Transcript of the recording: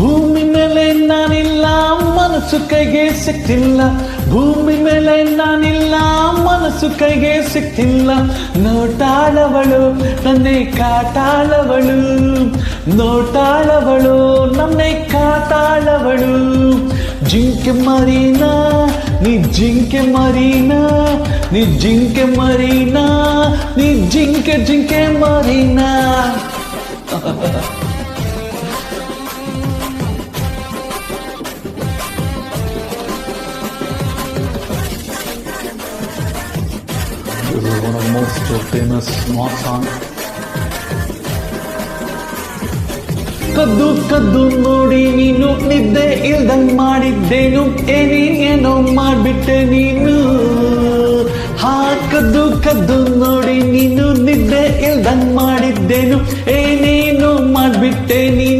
ಭೂಮಿ ಮೇಲೆ ನಾನಿಲ್ಲ, ಮನಸ್ಸು ಕೈಗೆ ಸಿಕ್ತಿಲ್ಲ. ಭೂಮಿ ಮೇಲೆ ನಾನಿಲ್ಲ, ಮನಸ್ಸು ಕೈಗೆ ಸಿಕ್ತಿಲ್ಲ. ನೋಟಾಳವಳು ನನ್ನೇ ಕಾಟಾಳವಳು, ನೋಟಾಳವಳು ನನ್ನೇ ಕಾಟಾಳವಳು. ಜಿಂಕೆ ಮರೀನಾ ನೀ ಜಿಂಕೆ ಮರೀನಾ, ನೀ ಜಿಂಕೆ ಮರೀನಾ, ನೀ ಜಿಂಕೆ ಜಿಂಕೆ Marina. This is one of the most famous mock song. ಕದ್ದು ಕದ್ದು ನೋಡಿ ನೀನು ನಿದ್ದೆ ಇಲ್ದಂಗ್ ಮಾಡಿದ್ದೇನು, ಏನೇನೋ ಮಾಡ್ಬಿಟ್ಟೆ ನೀನು. ಹಾ ಕದ್ದು ಕದ್ದು ನೋಡಿ ನೀನು ನಿದ್ದೆ ಇಲ್ದಂಗ್ ಮಾಡಿದ್ದೇನು, ಏನೇನೋ ಮಾಡ್ಬಿಟ್ಟೆ ನೀನು.